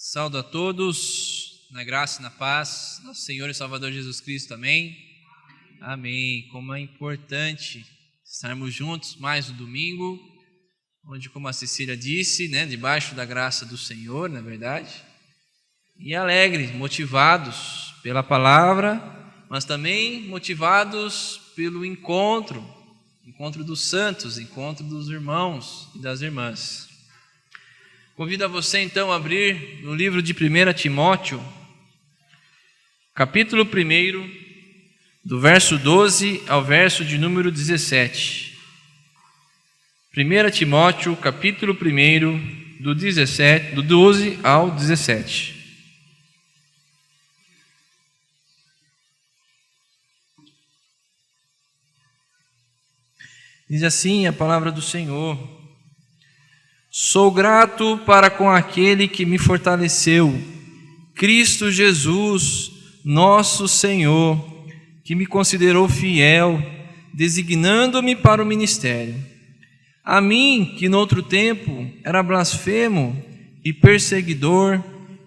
Saúdo a todos, na graça e na paz, nosso Senhor e Salvador Jesus Cristo, amém? Amém. Como é importante estarmos juntos mais um domingo, onde, como a Cecília disse, debaixo da graça do Senhor, na verdade, e alegres, motivados pela palavra, mas também motivados pelo encontro dos santos, encontro dos irmãos e das irmãs. Convido a você então a abrir no livro de 1 Timóteo, capítulo 1, do verso 12 ao verso de número 17. 1 Timóteo, capítulo 1, do 12 ao 17. Diz assim a palavra do Senhor: Sou grato para com aquele que me fortaleceu, Cristo Jesus, nosso Senhor, que me considerou fiel, designando-me para o ministério. A mim, que noutro tempo era blasfemo e perseguidor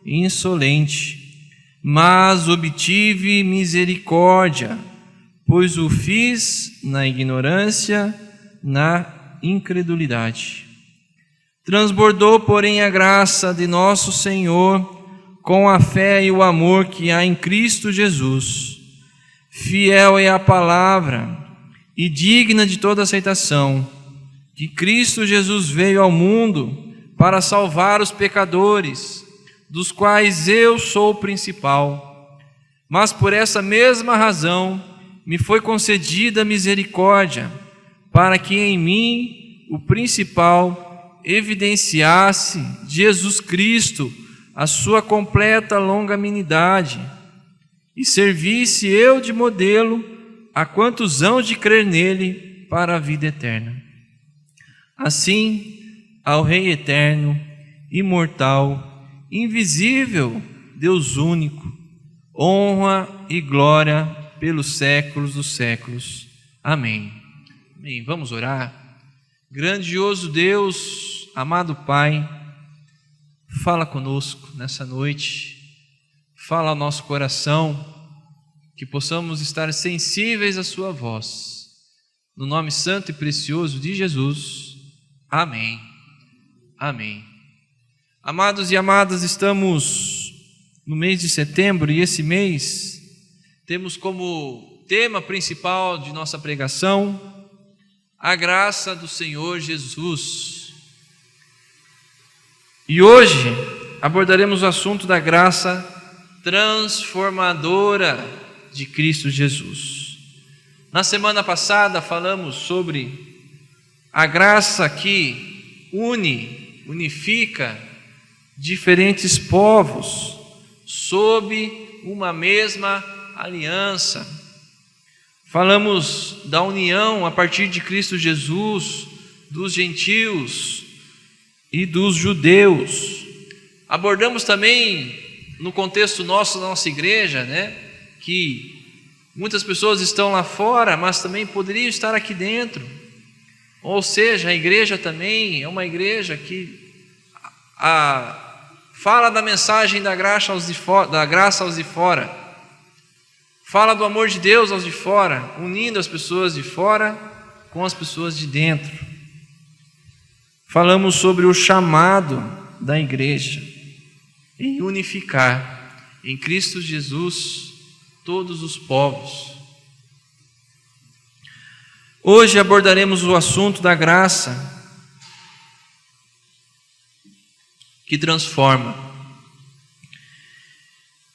e insolente, mas obtive misericórdia, pois o fiz na ignorância, na incredulidade. Transbordou, porém, a graça de nosso Senhor com a fé e o amor que há em Cristo Jesus. Fiel é a palavra e digna de toda aceitação, que Cristo Jesus veio ao mundo para salvar os pecadores, dos quais eu sou o principal. Mas por essa mesma razão me foi concedida misericórdia, para que em mim o principal evidenciasse Jesus Cristo, a sua completa longanimidade, e servisse eu de modelo a quantos hão de crer nele para a vida eterna. Assim, ao Rei eterno, imortal, invisível, Deus único, honra e glória pelos séculos dos séculos. Amém. Amém. Vamos orar. Grandioso Deus, amado Pai, fala conosco nessa noite, fala ao nosso coração, que possamos estar sensíveis à sua voz, no nome santo e precioso de Jesus, amém, amém. Amados e amadas, estamos no mês de setembro e esse mês temos como tema principal de nossa pregação a graça do Senhor Jesus. E hoje abordaremos o assunto da graça transformadora de Cristo Jesus. Na semana passada falamos sobre a graça que unifica diferentes povos sob uma mesma aliança. Falamos da união a partir de Cristo Jesus, dos gentios e dos judeus. Abordamos também, no contexto nosso, da nossa igreja, que muitas pessoas estão lá fora, mas também poderiam estar aqui dentro. Ou seja, a igreja também é uma igreja que fala da mensagem da graça aos de fora. Fala do amor de Deus aos de fora, unindo as pessoas de fora com as pessoas de dentro. Falamos sobre o chamado da igreja em unificar em Cristo Jesus todos os povos. Hoje abordaremos o assunto da graça que transforma.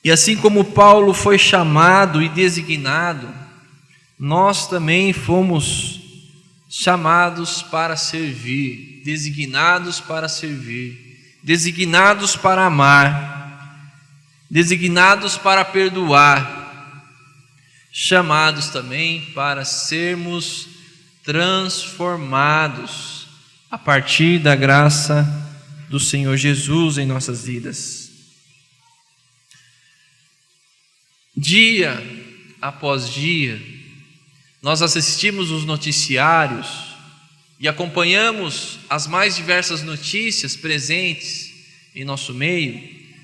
E assim como Paulo foi chamado e designado, nós também fomos chamados para servir, designados para servir, designados para amar, designados para perdoar, chamados também para sermos transformados a partir da graça do Senhor Jesus em nossas vidas. Dia após dia, nós assistimos os noticiários e acompanhamos as mais diversas notícias presentes em nosso meio,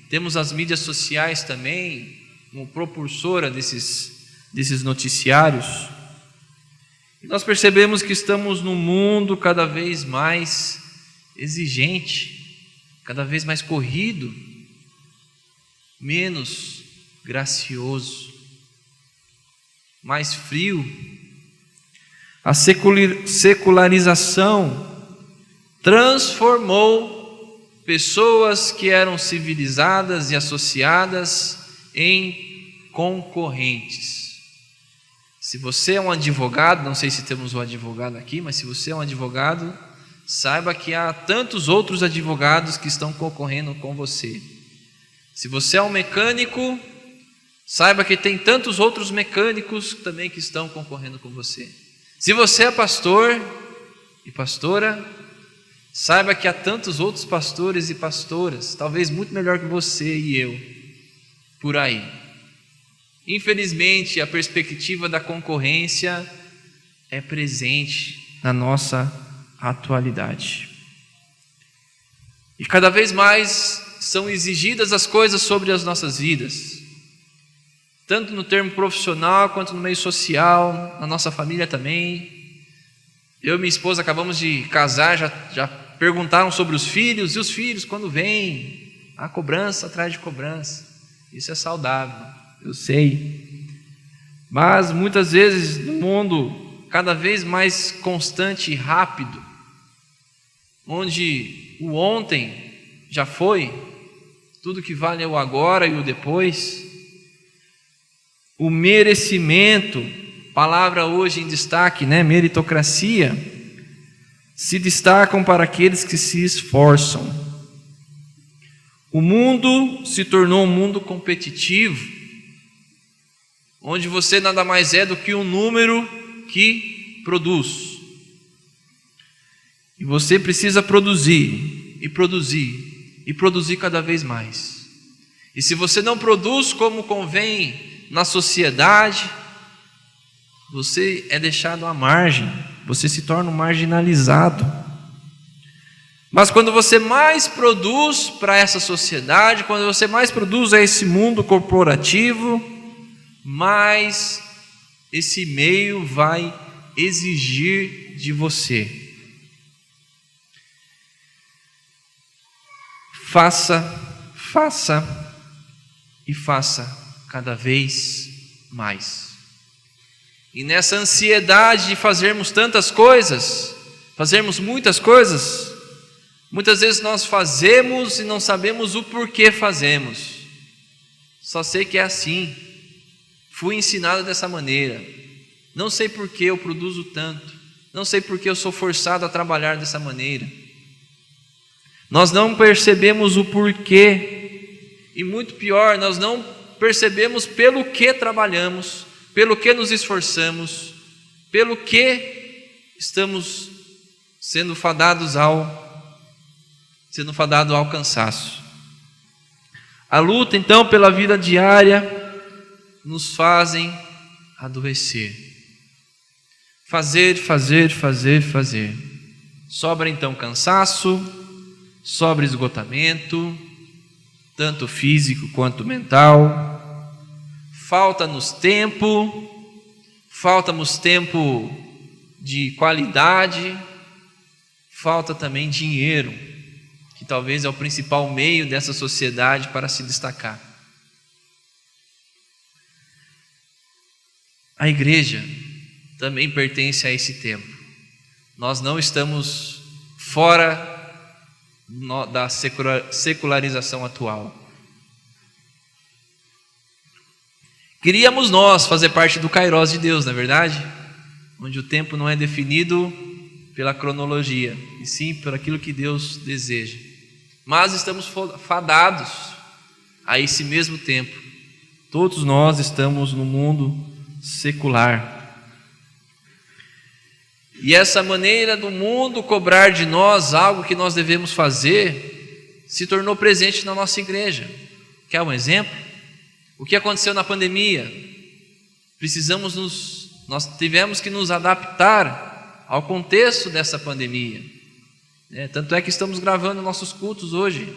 Temos as mídias sociais também, como propulsora desses noticiários. E nós percebemos que estamos num mundo cada vez mais exigente, cada vez mais corrido, menos gracioso, mais frio. A secularização transformou pessoas que eram civilizadas e associadas em concorrentes. Se você é um advogado, não sei se temos um advogado aqui, mas se você é um advogado, saiba que há tantos outros advogados que estão concorrendo com você. Se você é um mecânico, saiba que tem tantos outros mecânicos também que estão concorrendo com você. Se você é pastor e pastora, saiba que há tantos outros pastores e pastoras, talvez muito melhor que você e eu, por aí. Infelizmente, a perspectiva da concorrência é presente na nossa atualidade. E cada vez mais são exigidas as coisas sobre as nossas vidas, tanto no termo profissional quanto no meio social, na nossa família também. Eu e minha esposa acabamos de casar, já perguntaram sobre os filhos, e os filhos quando vêm, a cobrança atrás de cobrança. Isso é saudável, eu sei. Mas muitas vezes no mundo cada vez mais constante e rápido, onde o ontem já foi, tudo que vale é o agora e o depois. O merecimento, palavra hoje em destaque, meritocracia, se destacam para aqueles que se esforçam. O mundo se tornou um mundo competitivo, onde você nada mais é do que um número que produz. E você precisa produzir, e produzir, e produzir cada vez mais. E se você não produz como convém na sociedade, você é deixado à margem, você se torna um marginalizado. Mas quando você mais produz para essa sociedade, quando você mais produz a esse mundo corporativo, mais esse meio vai exigir de você. Faça e faça cada vez mais. E nessa ansiedade de fazermos tantas coisas, fazermos muitas coisas, muitas vezes nós fazemos e não sabemos o porquê fazemos. Só sei que é assim. Fui ensinado dessa maneira. Não sei por que eu produzo tanto. Não sei por que eu sou forçado a trabalhar dessa maneira. Nós não percebemos o porquê. E muito pior, nós não percebemos pelo que trabalhamos, pelo que nos esforçamos, pelo que estamos sendo fadados ao cansaço. A luta, então, pela vida diária nos fazem adoecer. Fazer. Sobra então cansaço, sobra esgotamento, tanto físico quanto mental. Falta-nos tempo de qualidade, falta também dinheiro, que talvez é o principal meio dessa sociedade para se destacar. A igreja também pertence a esse tempo. Nós não estamos fora da secularização atual. Queríamos nós fazer parte do Kairos de Deus, não é verdade? Onde o tempo não é definido pela cronologia, e sim por aquilo que Deus deseja. Mas estamos fadados a esse mesmo tempo. Todos nós estamos no mundo secular. E essa maneira do mundo cobrar de nós algo que nós devemos fazer se tornou presente na nossa igreja. Quer um exemplo? O que aconteceu na pandemia? Nós tivemos que nos adaptar ao contexto dessa pandemia. Tanto é que estamos gravando nossos cultos hoje.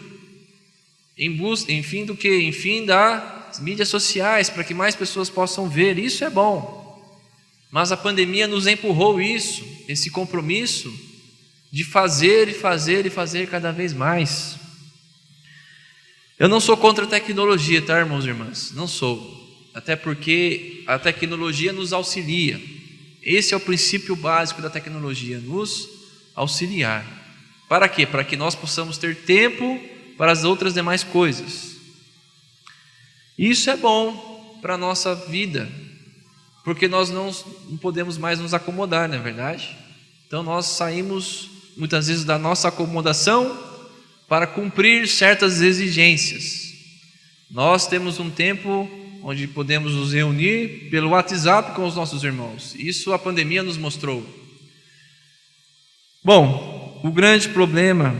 Em fim do que? Em fim das mídias sociais, para que mais pessoas possam ver. Isso é bom. Mas a pandemia nos empurrou isso, esse compromisso de fazer e fazer e fazer cada vez mais. Eu não sou contra a tecnologia, tá, irmãos e irmãs? Não sou. Até porque a tecnologia nos auxilia. Esse é o princípio básico da tecnologia, nos auxiliar. Para quê? Para que nós possamos ter tempo para as outras demais coisas. Isso é bom para a nossa vida, porque nós não podemos mais nos acomodar, não é verdade? Então nós saímos muitas vezes da nossa acomodação para cumprir certas exigências. Nós temos um tempo onde podemos nos reunir pelo WhatsApp com os nossos irmãos. Isso a pandemia nos mostrou. Bom, o grande problema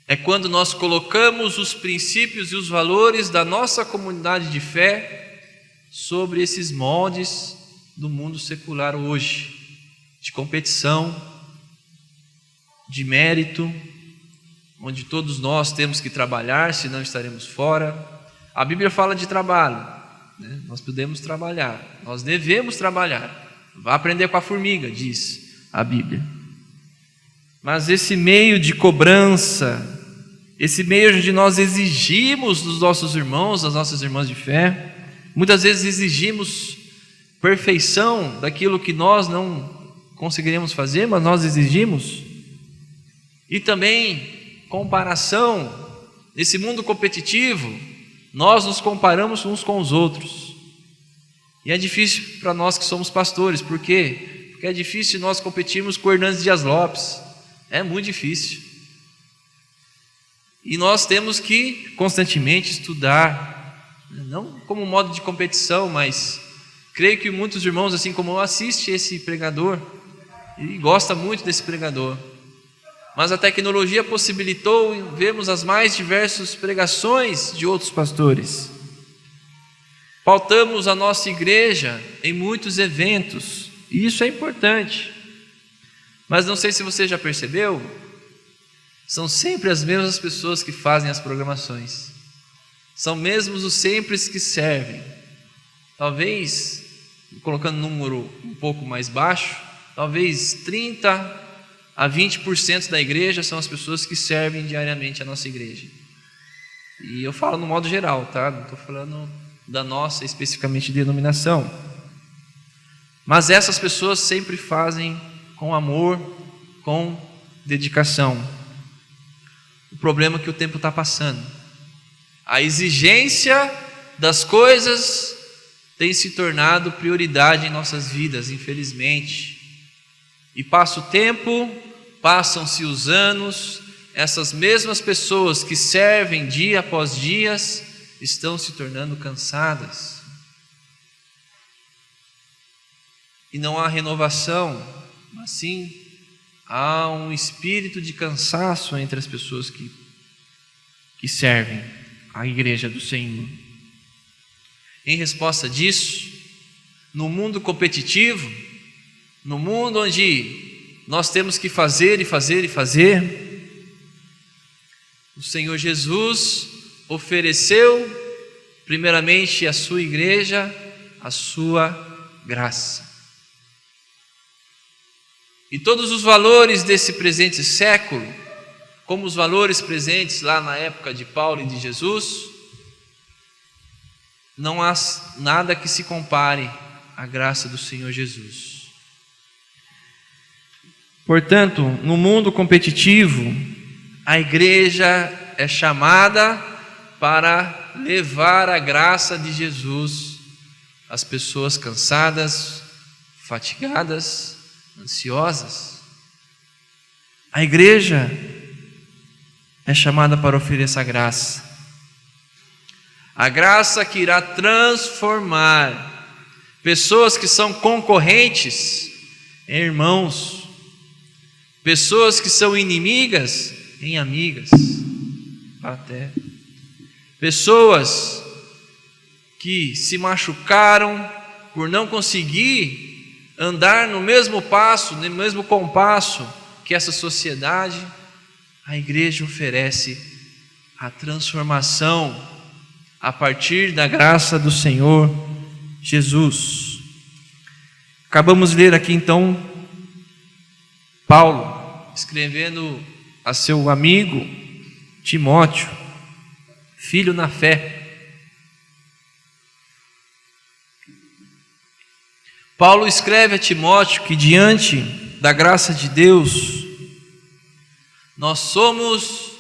é quando nós colocamos os princípios e os valores da nossa comunidade de fé sobre esses moldes do mundo secular hoje, de competição, de mérito, onde todos nós temos que trabalhar, senão estaremos fora. A Bíblia fala de trabalho, né? Nós podemos trabalhar, nós devemos trabalhar. Vá aprender com a formiga, diz a Bíblia. Mas esse meio de cobrança, esse meio onde nós exigimos dos nossos irmãos, das nossas irmãs de fé, muitas vezes exigimos perfeição daquilo que nós não conseguiremos fazer, mas nós exigimos. E também comparação. Nesse mundo competitivo, nós nos comparamos uns com os outros. E é difícil para nós que somos pastores. Por quê? Porque é difícil nós competirmos com o Hernandes Dias Lopes. É muito difícil. E nós temos que constantemente estudar, não como modo de competição, mas creio que muitos irmãos, assim como eu, assistem esse pregador e gostam muito desse pregador. Mas a tecnologia possibilitou vermos as mais diversas pregações de outros pastores. Pautamos a nossa igreja em muitos eventos, e isso é importante. Mas não sei se você já percebeu, são sempre as mesmas pessoas que fazem as programações. São mesmos os sempre que servem. Talvez, colocando um número um pouco mais baixo, talvez 30 a 20% da igreja são as pessoas que servem diariamente a nossa igreja. E eu falo no modo geral, tá? Não estou falando da nossa especificamente denominação. Mas essas pessoas sempre fazem com amor, com dedicação. O problema é que o tempo está passando. A exigência das coisas tem se tornado prioridade em nossas vidas, infelizmente. E passa o tempo, passam-se os anos, essas mesmas pessoas que servem dia após dia estão se tornando cansadas. E não há renovação, mas sim há um espírito de cansaço entre as pessoas que servem a igreja do Senhor. Em resposta disso, no mundo competitivo, no mundo onde nós temos que fazer e fazer e fazer, o Senhor Jesus ofereceu primeiramente à sua igreja a sua graça. E todos os valores desse presente século, como os valores presentes lá na época de Paulo e de Jesus, não há nada que se compare à graça do Senhor Jesus. Portanto, no mundo competitivo, a igreja é chamada para levar a graça de Jesus às pessoas cansadas, fatigadas, ansiosas. A igreja é chamada para oferecer essa graça. A graça que irá transformar pessoas que são concorrentes em irmãos, pessoas que são inimigas em amigas, até pessoas que se machucaram por não conseguir andar no mesmo passo, no mesmo compasso que essa sociedade. A igreja oferece a transformação a partir da graça do Senhor Jesus. Acabamos de ler aqui então Paulo escrevendo a seu amigo Timóteo, filho na fé. Paulo escreve a Timóteo que diante da graça de Deus, nós somos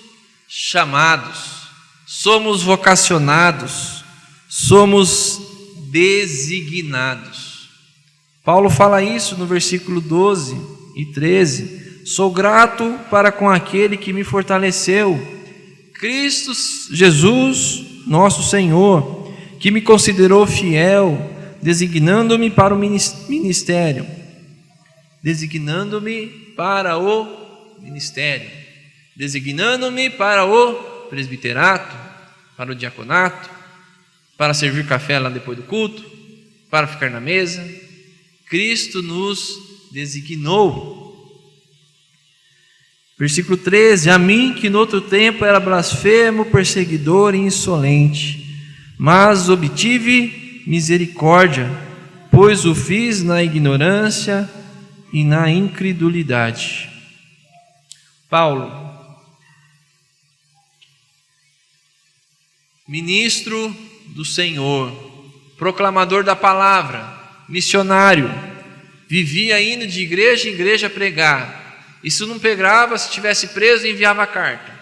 chamados, somos vocacionados, somos designados. Paulo fala isso no versículo 12 e 13. Sou grato para com aquele que me fortaleceu, Cristo Jesus, nosso Senhor, que me considerou fiel, designando-me para o ministério. Designando-me para o ministério. Designando-me para o presbiterato, para o diaconato, para servir café lá depois do culto, para ficar na mesa. Cristo nos designou. Versículo 13: a mim que no outro tempo era blasfemo, perseguidor e insolente, mas obtive misericórdia, pois o fiz na ignorância e na incredulidade. Paulo, ministro do Senhor, proclamador da palavra, missionário, vivia indo de igreja em igreja pregar. E se não pegava, se estivesse preso, enviava a carta.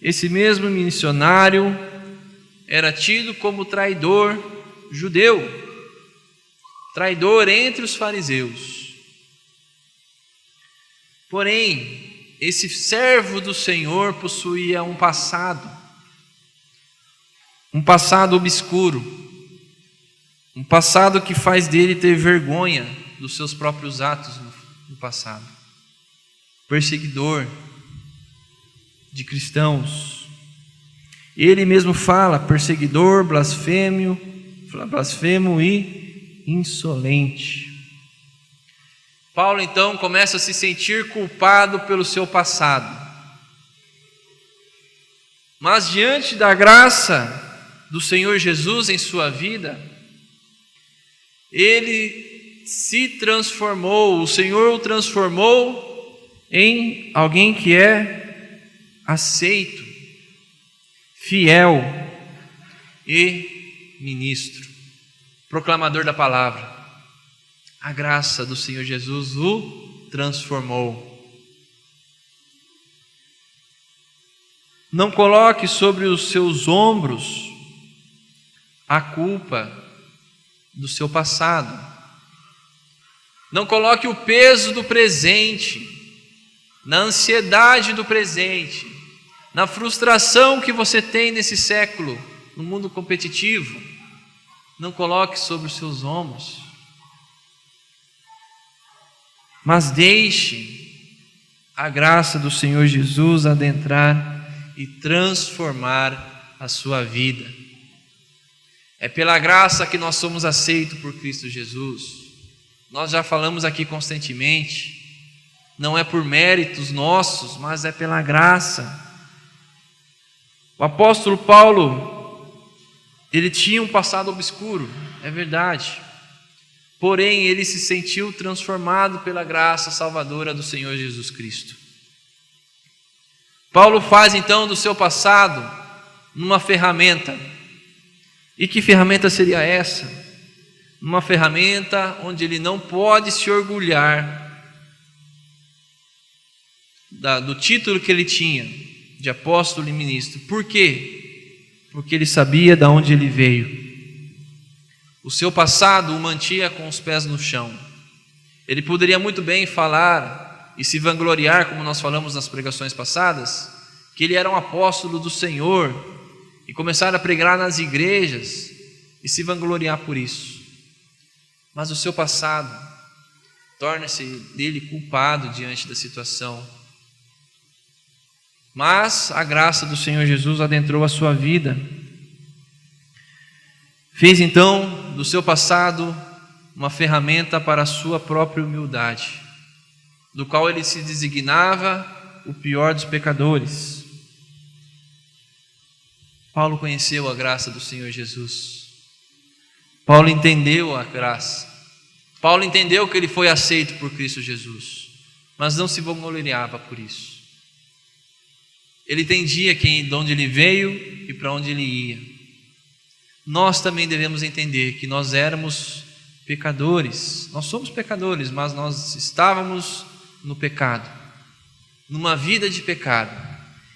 Esse mesmo missionário era tido como traidor judeu, traidor entre os fariseus. Porém, esse servo do Senhor possuía um passado obscuro, um passado que faz dele ter vergonha dos seus próprios atos no passado. Perseguidor de cristãos. Ele mesmo fala, perseguidor, blasfemo e insolente. Paulo então começa a se sentir culpado pelo seu passado. Mas diante da graça do Senhor Jesus em sua vida, ele se transformou, o Senhor o transformou em alguém que é aceito, fiel e ministro, proclamador da palavra. A graça do Senhor Jesus o transformou. Não coloque sobre os seus ombros a culpa do seu passado. Não coloque o peso do presente, na ansiedade do presente, na frustração que você tem nesse século, no mundo competitivo. Não coloque sobre os seus ombros, mas deixe a graça do Senhor Jesus adentrar e transformar a sua vida. É pela graça que nós somos aceitos por Cristo Jesus. Nós já falamos aqui constantemente, não é por méritos nossos, mas é pela graça. O apóstolo Paulo, ele tinha um passado obscuro, é verdade. Porém, ele se sentiu transformado pela graça salvadora do Senhor Jesus Cristo. Paulo faz então do seu passado uma ferramenta. E que ferramenta seria essa? Uma ferramenta onde ele não pode se orgulhar do título que ele tinha de apóstolo e ministro. Por quê? Porque ele sabia de onde ele veio. O seu passado o mantinha com os pés no chão. Ele poderia muito bem falar e se vangloriar, como nós falamos nas pregações passadas, que ele era um apóstolo do Senhor e começar a pregar nas igrejas e se vangloriar por isso. Mas o seu passado torna-se dele culpado diante da situação. Mas a graça do Senhor Jesus adentrou a sua vida. Fez então do seu passado uma ferramenta para a sua própria humildade, do qual ele se designava o pior dos pecadores. Paulo conheceu a graça do Senhor Jesus. Paulo entendeu a graça. Paulo entendeu que ele foi aceito por Cristo Jesus, mas não se vangloriava por isso. Ele entendia de onde ele veio e para onde ele ia. Nós também devemos entender que nós éramos pecadores. Nós somos pecadores, mas nós estávamos no pecado, numa vida de pecado.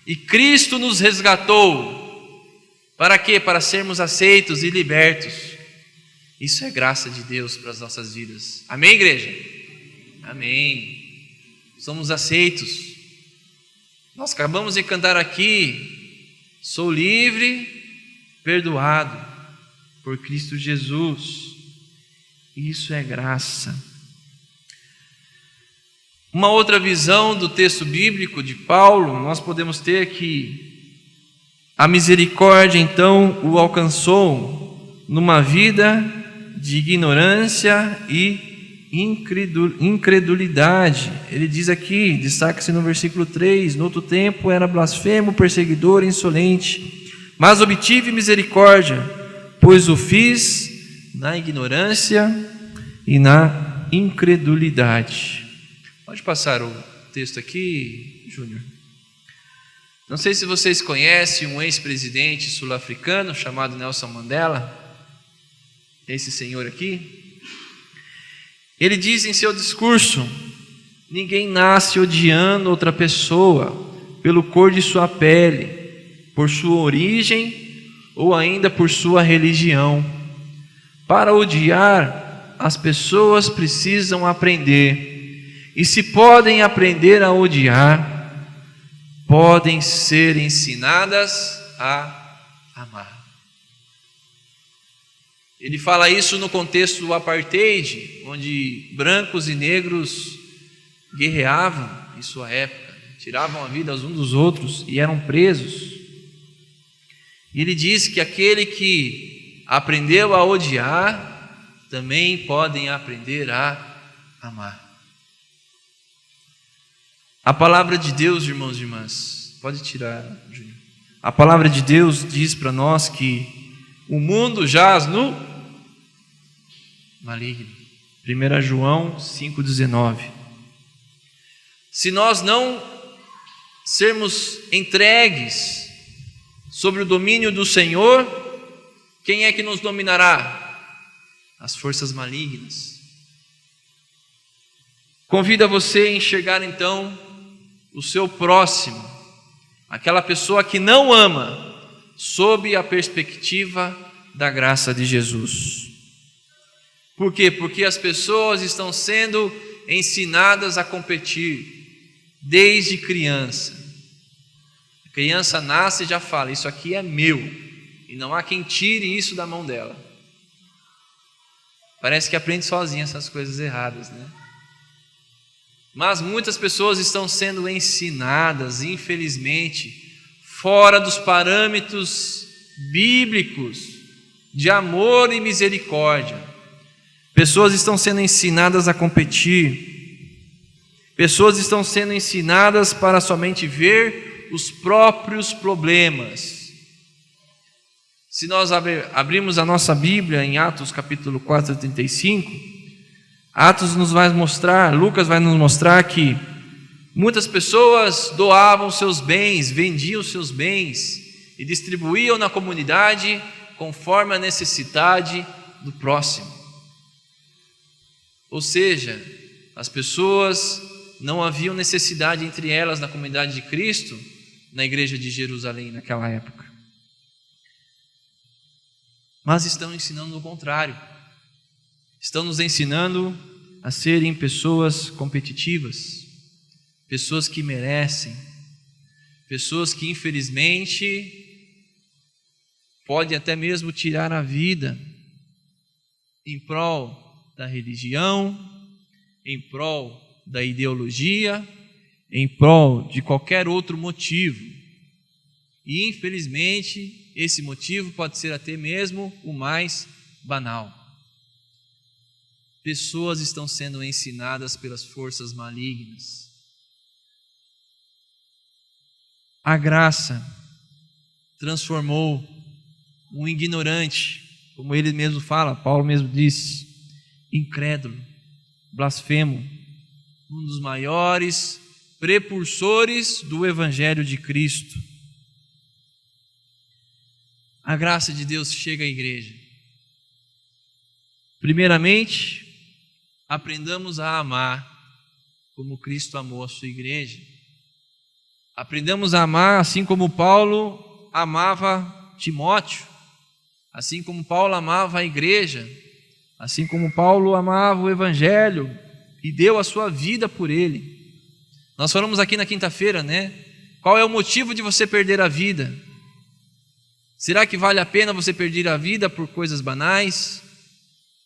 E Cristo nos resgatou. Para quê? Para sermos aceitos e libertos. Isso é graça de Deus para as nossas vidas. Amém, igreja? Amém. Somos aceitos. Nós acabamos de cantar aqui: sou livre, perdoado por Cristo Jesus. Isso é graça. Uma outra visão do texto bíblico de Paulo, nós podemos ter que a misericórdia então o alcançou numa vida de ignorância e incredulidade. Ele diz aqui, destaca-se no versículo 3: no outro tempo era blasfemo, perseguidor, insolente, mas obtive misericórdia, pois o fiz na ignorância e na incredulidade. Pode passar o texto aqui, Júnior. Não sei se vocês conhecem um ex-presidente sul-africano chamado Nelson Mandela. Esse senhor aqui. Ele diz em seu discurso: ninguém nasce odiando outra pessoa pelo cor de sua pele, por sua origem ou ainda por sua religião. Para odiar, as pessoas precisam aprender, e se podem aprender a odiar, podem ser ensinadas a amar. Ele fala isso no contexto do apartheid, onde brancos e negros guerreavam em sua época, tiravam a vida uns dos outros e eram presos. E ele diz que aquele que aprendeu a odiar, também podem aprender a amar. A palavra de Deus, irmãos e irmãs, pode tirar, Júnior. A palavra de Deus diz para nós que o mundo jaz no maligno. 1 João 5,19. Se nós não sermos entregues sobre o domínio do Senhor, quem é que nos dominará? As forças malignas. Convido a você a enxergar então o seu próximo, aquela pessoa que não ama, sob a perspectiva da graça de Jesus. Por quê? Porque as pessoas estão sendo ensinadas a competir desde criança. A criança nasce e já fala: isso aqui é meu, e não há quem tire isso da mão dela. Parece que aprende sozinha essas coisas erradas, né? Mas muitas pessoas estão sendo ensinadas, infelizmente, fora dos parâmetros bíblicos de amor e misericórdia. Pessoas estão sendo ensinadas a competir. Pessoas estão sendo ensinadas para somente ver os próprios problemas. Se nós abrirmos a nossa Bíblia em Atos capítulo 4, 35, Atos nos vai mostrar, Lucas vai nos mostrar que muitas pessoas doavam seus bens, vendiam seus bens e distribuíam na comunidade conforme a necessidade do próximo. Ou seja, as pessoas não haviam necessidade entre elas na comunidade de Cristo, na igreja de Jerusalém naquela época. Mas estão ensinando o contrário. Estão nos ensinando a serem pessoas competitivas, pessoas que merecem, pessoas que infelizmente podem até mesmo tirar a vida em prol da religião, em prol da ideologia, em prol de qualquer outro motivo. E infelizmente esse motivo pode ser até mesmo o mais banal. Pessoas estão sendo ensinadas pelas forças malignas. A graça transformou um ignorante, como ele mesmo fala, Paulo mesmo diz, incrédulo, blasfemo, um dos maiores precursores do Evangelho de Cristo. A graça de Deus chega à igreja. Primeiramente, aprendamos a amar como Cristo amou a sua igreja. Aprendamos a amar assim como Paulo amava Timóteo, assim como Paulo amava a igreja, assim como Paulo amava o Evangelho e deu a sua vida por ele. Nós falamos aqui na quinta-feira, né? Qual é o motivo de você perder a vida? Será que vale a pena você perder a vida por coisas banais?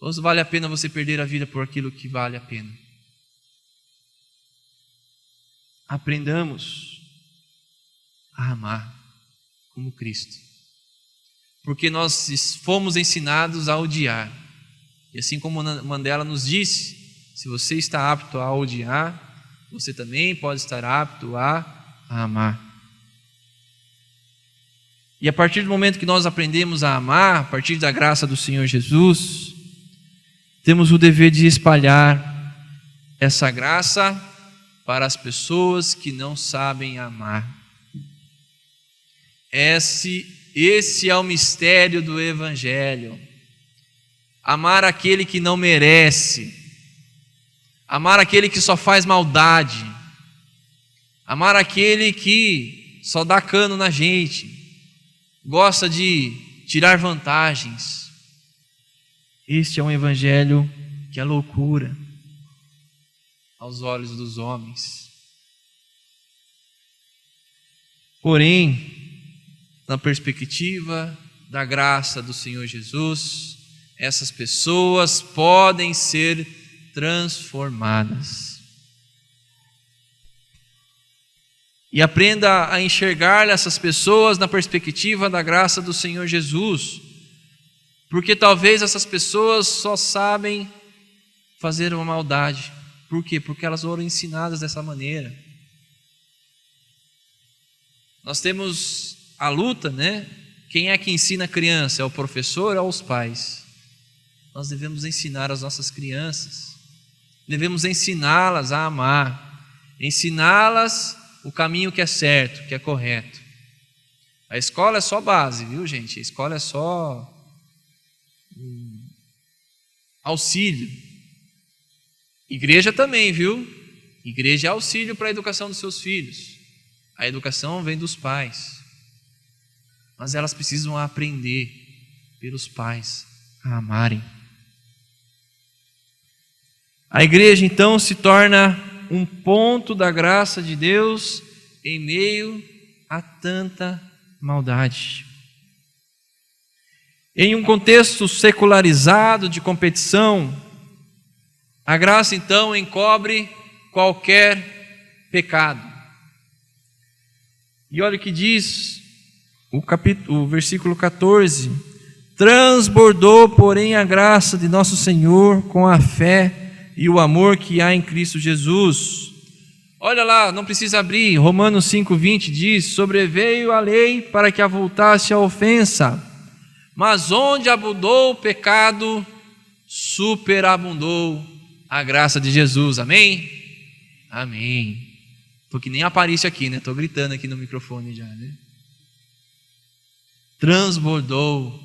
Ou vale a pena você perder a vida por aquilo que vale a pena? Aprendamos a amar como Cristo. Porque nós fomos ensinados a odiar. E assim como Mandela nos disse, se você está apto a odiar, você também pode estar apto a amar. E a partir do momento que nós aprendemos a amar, a partir da graça do Senhor Jesus, temos o dever de espalhar essa graça para as pessoas que não sabem amar. Esse é o mistério do Evangelho. Amar aquele que não merece, amar aquele que só faz maldade, amar aquele que só dá cano na gente, gosta de tirar vantagens. Este é um evangelho que é loucura aos olhos dos homens. Porém, na perspectiva da graça do Senhor Jesus, essas pessoas podem ser transformadas. E aprenda a enxergar essas pessoas na perspectiva da graça do Senhor Jesus, porque talvez essas pessoas só sabem fazer uma maldade. Por quê? Porque elas foram ensinadas dessa maneira. Nós temos a luta, né? Quem é que ensina a criança? É o professor ou os pais? Nós devemos ensinar as nossas crianças, devemos ensiná-las a amar, ensiná-las o caminho que é certo, que é correto. A escola é só base, viu, gente? A escola é só auxílio. Igreja também, viu? Igreja é auxílio para a educação dos seus filhos. A educação vem dos pais. Mas elas precisam aprender pelos pais a amarem. A igreja então se torna um ponto da graça de Deus em meio a tanta maldade. Em um contexto secularizado de competição, a graça então encobre qualquer pecado. E olha o que diz o versículo 14: transbordou, porém, a graça de nosso Senhor com a fé e o amor que há em Cristo Jesus. Olha lá, não precisa abrir, Romanos 5,20 diz: sobreveio a lei para que avultasse a ofensa, mas onde abundou o pecado, superabundou a graça de Jesus. Amém? Amém. Estou que nem Aparício aqui, né? Estou gritando aqui no microfone já, né? Transbordou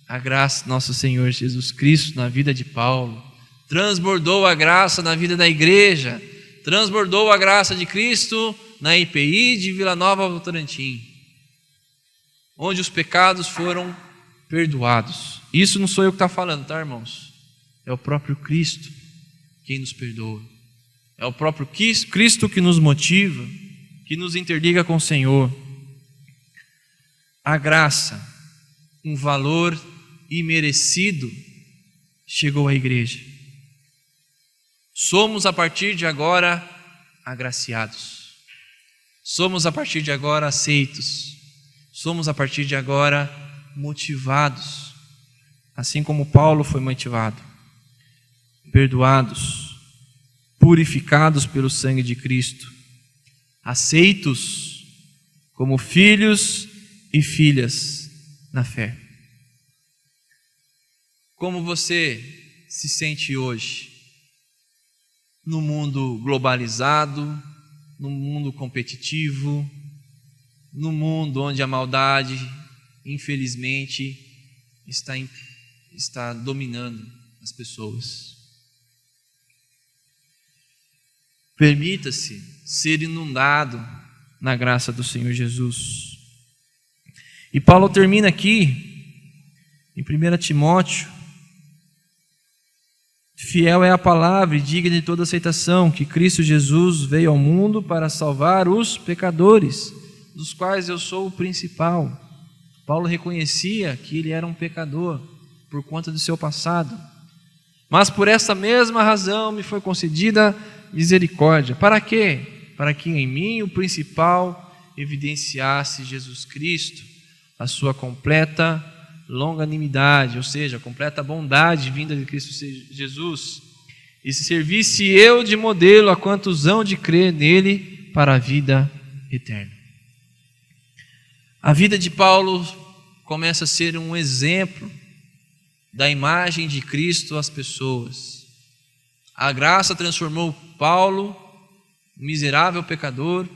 a graça do nosso Senhor Jesus Cristo na vida de Paulo, transbordou a graça na vida da igreja, transbordou a graça de Cristo na IPI de Vila Nova Votorantim, onde os pecados foram perdoados. Isso não sou eu que estou falando, tá, irmãos? É o próprio Cristo quem nos perdoa. É o próprio Cristo que nos motiva, que nos interliga com o Senhor. A graça, um valor imerecido, chegou à igreja. Somos a partir de agora agraciados. Somos a partir de agora aceitos. Somos a partir de agora motivados, assim como Paulo foi motivado, perdoados, purificados pelo sangue de Cristo, aceitos como filhos e filhas na fé. Como você se sente hoje? No mundo globalizado, no mundo competitivo, no mundo onde a maldade, infelizmente, está dominando as pessoas. Permita-se ser inundado na graça do Senhor Jesus. E Paulo termina aqui, em 1 Timóteo: fiel é a palavra e digna de toda aceitação, que Cristo Jesus veio ao mundo para salvar os pecadores, dos quais eu sou o principal. Paulo reconhecia que ele era um pecador por conta do seu passado, mas por essa mesma razão me foi concedida misericórdia. Para quê? Para que em mim o principal evidenciasse Jesus Cristo, a sua completa longanimidade, ou seja, a completa bondade vinda de Cristo Jesus, e se servisse eu de modelo a quantos hão de crer nele para a vida eterna. A vida de Paulo começa a ser um exemplo da imagem de Cristo às pessoas. A graça transformou Paulo, um miserável pecador,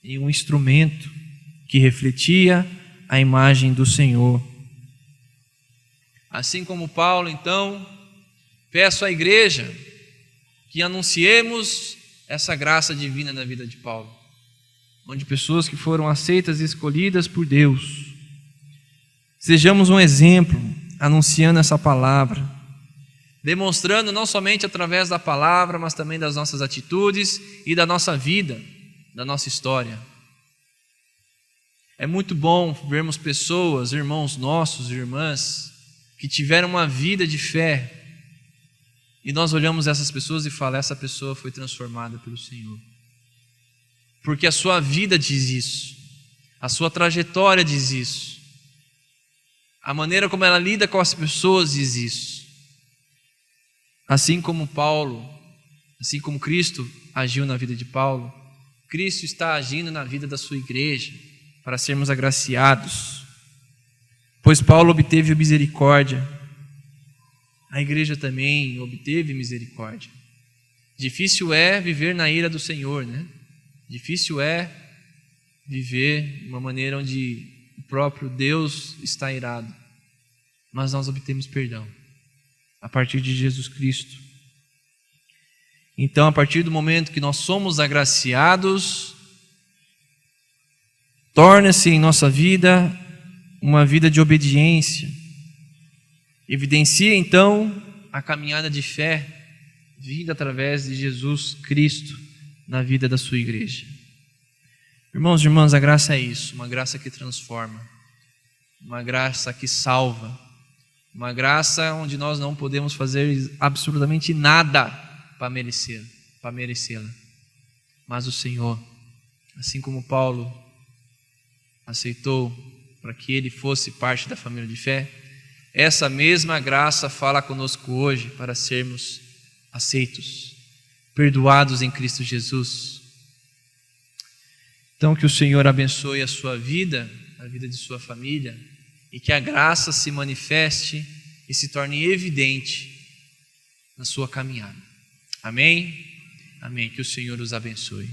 em um instrumento que refletia a imagem do Senhor. Assim como Paulo, então, peço à igreja que anunciemos essa graça divina na vida de Paulo, onde pessoas que foram aceitas e escolhidas por Deus, sejamos um exemplo, anunciando essa palavra, demonstrando não somente através da palavra, mas também das nossas atitudes e da nossa vida, da nossa história. É muito bom vermos pessoas, irmãos nossos, irmãs, que tiveram uma vida de fé, e nós olhamos essas pessoas e falamos: essa pessoa foi transformada pelo Senhor, porque a sua vida diz isso, a sua trajetória diz isso, a maneira como ela lida com as pessoas diz isso. Assim como Paulo, assim como Cristo agiu na vida de Paulo, Cristo está agindo na vida da sua igreja, para sermos agraciados. Pois Paulo obteve misericórdia, a igreja também obteve misericórdia. Difícil é viver na ira do Senhor, né? Difícil é viver de uma maneira onde o próprio Deus está irado. Mas nós obtemos perdão a partir de Jesus Cristo. Então, a partir do momento que nós somos agraciados, torna-se em nossa vida uma vida de obediência. Evidencia então a caminhada de fé vinda através de Jesus Cristo na vida da sua igreja. Irmãos e irmãs, a graça é isso, uma graça que transforma, uma graça que salva, uma graça onde nós não podemos fazer absolutamente nada para merecê-la. Mas o Senhor, assim como Paulo aceitou para que ele fosse parte da família de fé, essa mesma graça fala conosco hoje para sermos aceitos, perdoados em Cristo Jesus. Então, que o Senhor abençoe a sua vida, a vida de sua família, e que a graça se manifeste e se torne evidente na sua caminhada. Amém? Amém. Que o Senhor os abençoe.